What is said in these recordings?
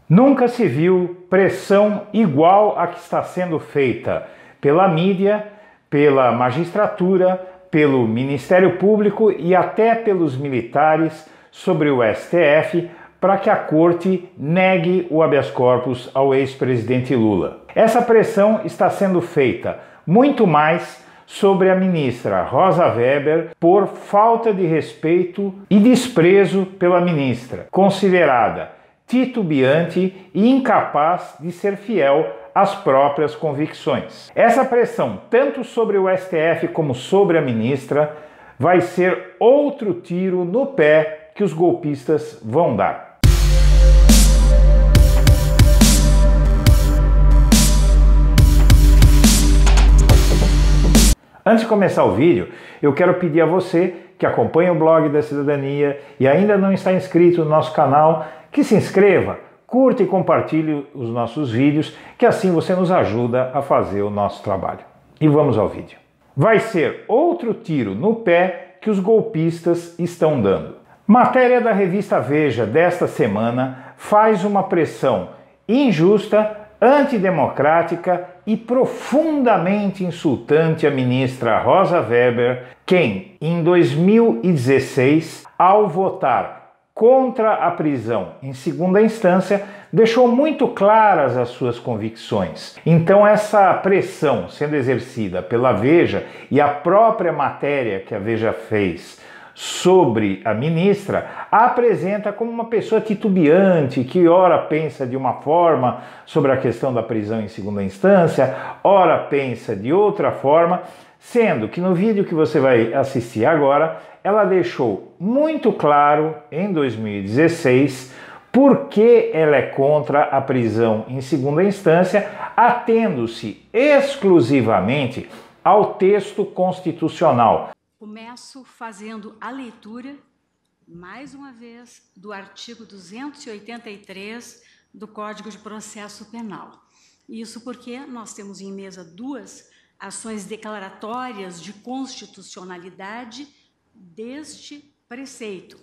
Nunca se viu pressão igual a que está sendo feita pela mídia, pela magistratura, pelo Ministério Público e até pelos militares sobre o STF para que a Corte negue o habeas corpus ao ex-presidente Lula. Essa pressão está sendo feita muito mais sobre a ministra Rosa Weber por falta de respeito e desprezo pela ministra, considerada titubeante e incapaz de ser fiel às próprias convicções. Essa pressão, tanto sobre o STF como sobre a ministra, vai ser outro tiro no pé que os golpistas vão dar. Antes de começar o vídeo, eu quero pedir a você que acompanha o blog da Cidadania e ainda não está inscrito no nosso canal, que se inscreva, curta e compartilhe os nossos vídeos, que assim você nos ajuda a fazer o nosso trabalho. E vamos ao vídeo. Vai ser outro tiro no pé que os golpistas estão dando. Matéria da revista Veja desta semana faz uma pressão injusta, antidemocrática e profundamente insultante à ministra Rosa Weber, quem, em 2016, ao votar contra a prisão em segunda instância, deixou muito claras as suas convicções. Então essa pressão sendo exercida pela Veja e a própria matéria que a Veja fez sobre a ministra a apresenta como uma pessoa titubeante que ora pensa de uma forma sobre a questão da prisão em segunda instância, ora pensa de outra forma, sendo que no vídeo que você vai assistir agora, ela deixou muito claro, em 2016, por que ela é contra a prisão em segunda instância, atendo-se exclusivamente ao texto constitucional. Começo fazendo a leitura, mais uma vez, do artigo 283 do Código de Processo Penal. Isso porque nós temos em mesa duas ações declaratórias de constitucionalidade deste preceito.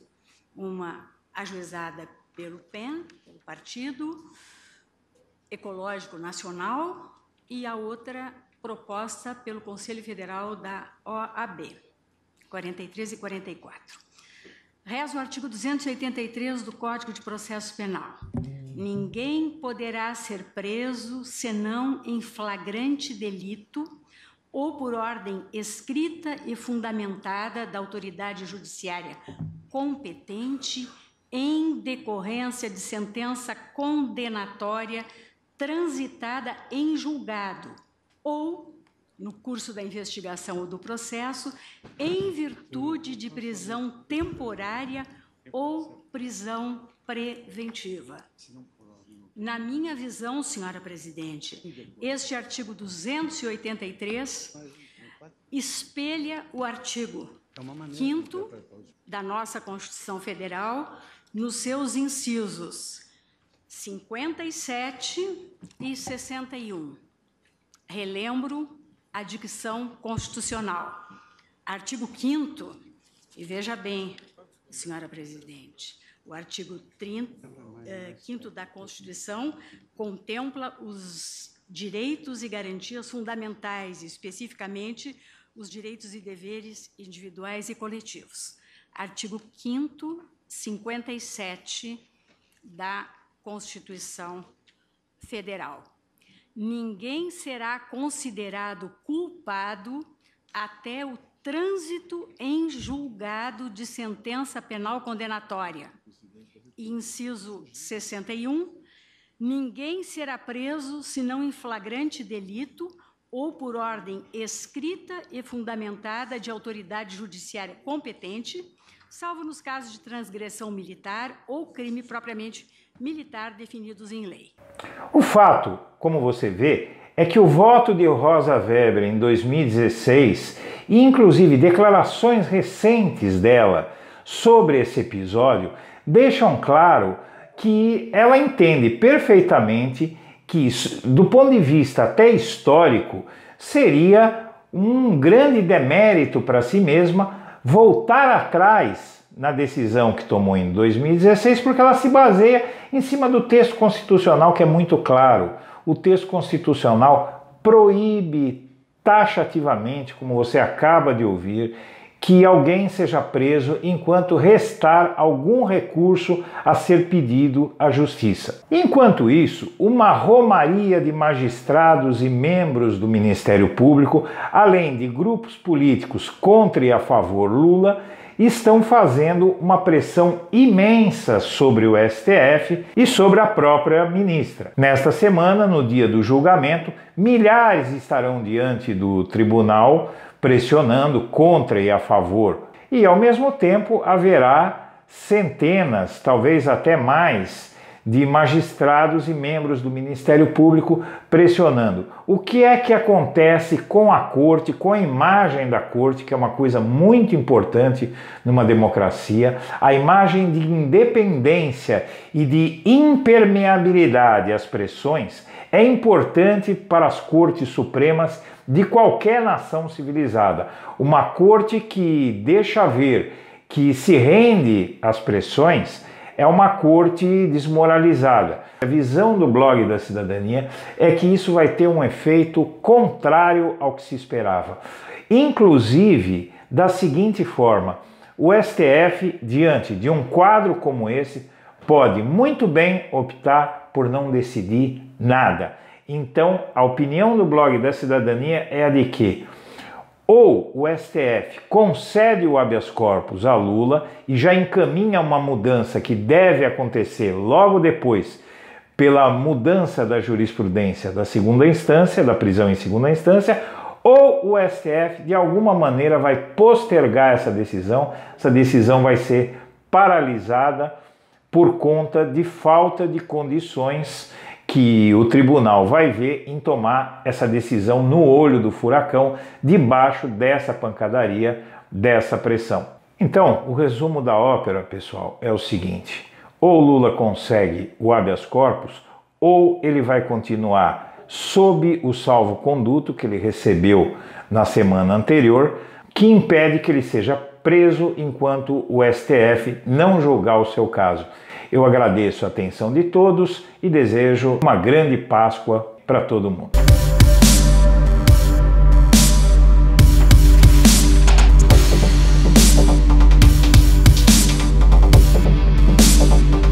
Uma ajuizada pelo PEN, pelo Partido Ecológico Nacional, e a outra proposta pelo Conselho Federal da OAB, 43 e 44. Reza o artigo 283 do Código de Processo Penal. Ninguém poderá ser preso senão em flagrante delito ou por ordem escrita e fundamentada da autoridade judiciária competente em decorrência de sentença condenatória transitada em julgado ou, no curso da investigação ou do processo, em virtude de prisão temporária ou prisão preventiva. Na minha visão, senhora presidente, este artigo 283 espelha o artigo 5º da nossa Constituição Federal nos seus incisos 57 e 61. Relembro a dicção constitucional. Artigo 5º, e veja bem, senhora presidente, o artigo 5º da Constituição contempla os direitos e garantias fundamentais, especificamente os direitos e deveres individuais e coletivos. Artigo 5º, 57 da Constituição Federal. Ninguém será considerado culpado até o trânsito em julgado de sentença penal condenatória. Inciso 61, ninguém será preso senão em flagrante delito ou por ordem escrita e fundamentada de autoridade judiciária competente, salvo nos casos de transgressão militar ou crime propriamente militar definidos em lei. O fato, como você vê, é que o voto de Rosa Weber em 2016, e inclusive declarações recentes dela sobre esse episódio, deixam claro que ela entende perfeitamente que, do ponto de vista até histórico, seria um grande demérito para si mesma voltar atrás na decisão que tomou em 2016, porque ela se baseia em cima do texto constitucional, que é muito claro. O texto constitucional proíbe taxativamente, como você acaba de ouvir, que alguém seja preso enquanto restar algum recurso a ser pedido à justiça. Enquanto isso, uma romaria de magistrados e membros do Ministério Público, além de grupos políticos contra e a favor Lula, estão fazendo uma pressão imensa sobre o STF e sobre a própria ministra. Nesta semana, no dia do julgamento, milhares estarão diante do tribunal pressionando contra e a favor. E, ao mesmo tempo, haverá centenas, talvez até mais, de magistrados e membros do Ministério Público pressionando. O que é que acontece com a Corte, com a imagem da Corte, que é uma coisa muito importante numa democracia, a imagem de independência e de impermeabilidade às pressões é importante para as Cortes Supremas de qualquer nação civilizada. Uma corte que deixa ver que se rende às pressões é uma corte desmoralizada. A visão do Blog da Cidadania é que isso vai ter um efeito contrário ao que se esperava. Inclusive, da seguinte forma: o STF, diante de um quadro como esse, pode muito bem optar por não decidir nada. Então, a opinião do Blog da Cidadania é a de que ou o STF concede o habeas corpus a Lula e já encaminha uma mudança que deve acontecer logo depois pela mudança da jurisprudência da segunda instância, da prisão em segunda instância, ou o STF de alguma maneira vai postergar essa decisão vai ser paralisada por conta de falta de condições que o tribunal vai ver em tomar essa decisão no olho do furacão, debaixo dessa pancadaria, dessa pressão. Então, o resumo da ópera, pessoal, é o seguinte: ou Lula consegue o habeas corpus, ou ele vai continuar sob o salvo-conduto que ele recebeu na semana anterior, que impede que ele seja preso enquanto o STF não julgar o seu caso. Eu agradeço a atenção de todos e desejo uma grande Páscoa para todo mundo.